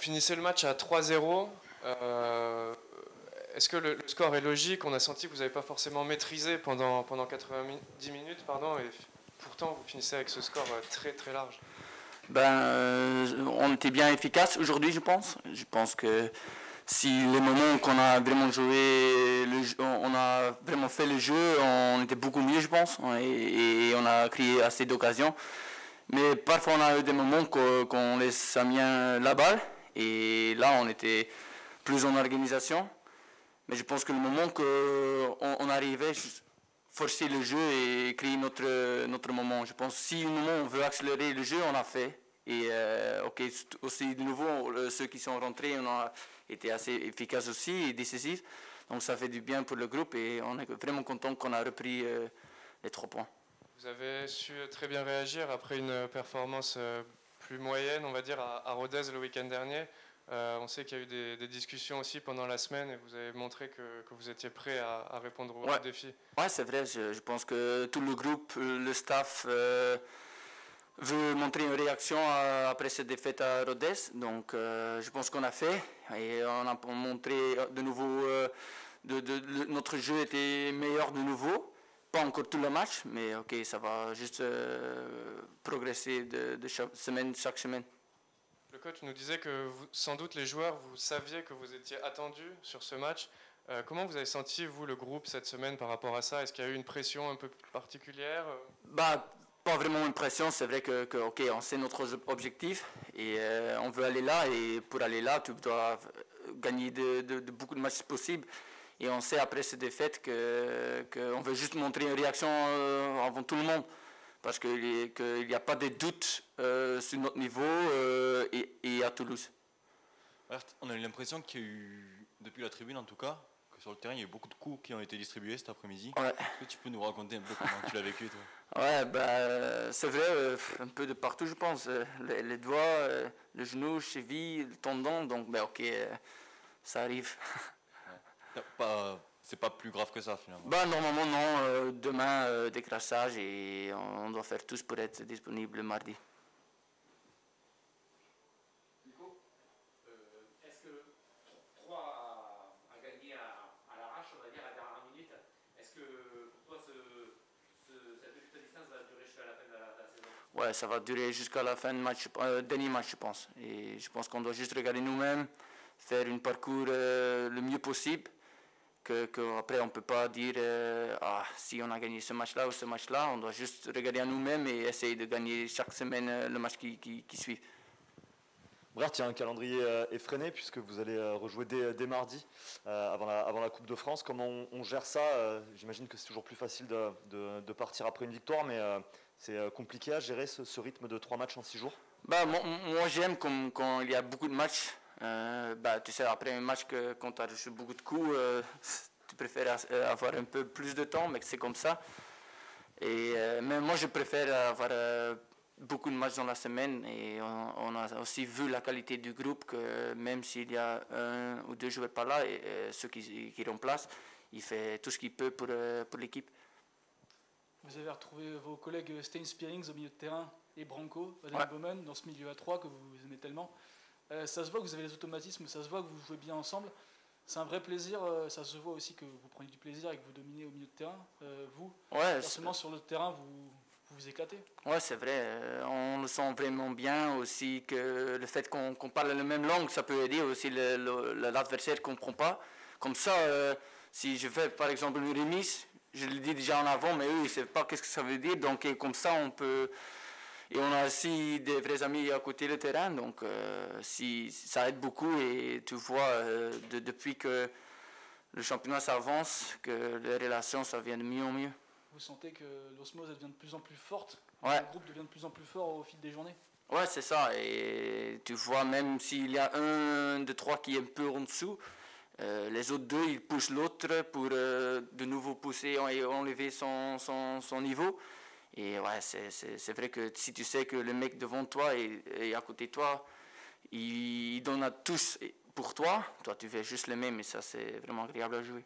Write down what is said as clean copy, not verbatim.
finissez le match à 3-0. Est-ce que le score est logique? On a senti que vous n'avez pas forcément maîtrisé pendant 90 minutes, pardon, et pourtant vous finissez avec ce score très très large. On était bien efficace aujourd'hui, je pense. Je pense que si les moments qu'on a vraiment joué, on a vraiment fait le jeu, on était beaucoup mieux, je pense, et on a créé assez d'occasions. Mais parfois, on a eu des moments qu'on laisse bien la balle, et là, on était plus en organisation. Mais je pense que le moment qu'on arrivait, forcer le jeu et créer notre moment. Je pense que si un moment on veut accélérer le jeu, on l'a fait. Et aussi de nouveau, ceux qui sont rentrés, on a été assez efficaces aussi et décisifs. Donc ça fait du bien pour le groupe et on est vraiment content qu'on a repris les 3 points. Vous avez su très bien réagir après une performance plus moyenne, on va dire, à Rodez le week-end dernier. On sait qu'il y a eu des discussions aussi pendant la semaine et vous avez montré que vous étiez prêt à répondre aux défis. Ouais, c'est vrai. Je pense que tout le groupe, le staff veut montrer une réaction après cette défaite à Rodez. Donc je pense qu'on a fait et on a montré de nouveau notre jeu était meilleur de nouveau. Pas encore tout le match, mais ok, ça va juste progresser de chaque semaine. Le coach nous disait que sans doute les joueurs, vous saviez que vous étiez attendus sur ce match. Comment vous avez senti, vous, le groupe, cette semaine par rapport à ça? Est-ce qu'il y a eu une pression un peu particulière? Pas vraiment une pression. C'est vrai que ok, on sait notre objectif et on veut aller là. Et pour aller là, tu dois gagner de beaucoup de matchs possibles. Et on sait après cette défaite qu'on veut juste montrer une réaction avant tout le monde. Parce qu'il n'y a pas de doute sur notre niveau et à Toulouse. On a eu l'impression qu'il y a eu, depuis la tribune en tout cas, que sur le terrain il y a eu beaucoup de coups qui ont été distribués cet après-midi. Ouais. Est-ce que tu peux nous raconter un peu comment tu l'as vécu toi? Ouais, c'est vrai, un peu de partout je pense. Les doigts, le genou, cheville, le tendon, donc ok, ça arrive. Ouais. C'est pas plus grave que ça finalement. Normalement non, demain décrassage et on doit faire tous pour être disponible mardi. Nico, est-ce que 3 à gagner à l'arrache, on va dire à la dernière minute, est-ce que pour toi cette petite distance va durer jusqu'à la fin de la saison? Ouais, ça va durer jusqu'à la fin du match, dernier match je pense. Et je pense qu'on doit juste regarder nous-mêmes, faire un parcours le mieux possible. Qu'après on ne peut pas dire si on a gagné ce match-là ou ce match-là, on doit juste regarder à nous-mêmes et essayer de gagner chaque semaine le match qui suit. Brert, il y a un calendrier effréné puisque vous allez rejouer dès mardi avant la Coupe de France. Comment on gère ça? J'imagine que c'est toujours plus facile de partir après une victoire, mais c'est compliqué à gérer ce rythme de 3 matchs en 6 jours. Moi j'aime quand il y a beaucoup de matchs. Tu sais, après un match quand tu as reçu beaucoup de coups, tu préfères avoir un peu plus de temps, mais c'est comme ça. Mais moi, je préfère avoir beaucoup de matchs dans la semaine et on a aussi vu la qualité du groupe que même s'il y a 1 ou 2 joueurs pas là, ceux qui remplacent, il fait tout ce qu'il peut pour l'équipe. Vous avez retrouvé vos collègues Stein Spearings au milieu de terrain et Branco, Adam Bowman, dans ce milieu à 3 que vous aimez tellement. Ça se voit que vous avez les automatismes, ça se voit que vous jouez bien ensemble. C'est un vrai plaisir, ça se voit aussi que vous prenez du plaisir et que vous dominez au milieu de terrain. Personnellement, sur le terrain, vous éclatez. Ouais, c'est vrai. On le sent vraiment bien aussi que le fait qu'on parle la même langue, ça peut aider aussi l'adversaire qu'on ne comprend pas. Comme ça, si je fais par exemple une remise, je le dis déjà en avant, mais eux, ils ne savent pas qu'est-ce que ça veut dire. Donc, comme ça, on peut... Et on a aussi des vrais amis à côté du terrain, donc ça aide beaucoup. Et tu vois, depuis que le championnat s'avance, que les relations, ça vient de mieux en mieux. Vous sentez que l'osmose devient de plus en plus forte, ouais. Le groupe devient de plus en plus fort au fil des journées? Ouais, c'est ça. Et tu vois, même s'il y a 1 de 3 qui est un peu en dessous, les autres 2, ils poussent l'autre pour de nouveau pousser et enlever son niveau. Et ouais, c'est vrai que si tu sais que le mec devant toi et à côté de toi, il donne à tous pour toi, tu fais juste le même et ça c'est vraiment agréable à jouer.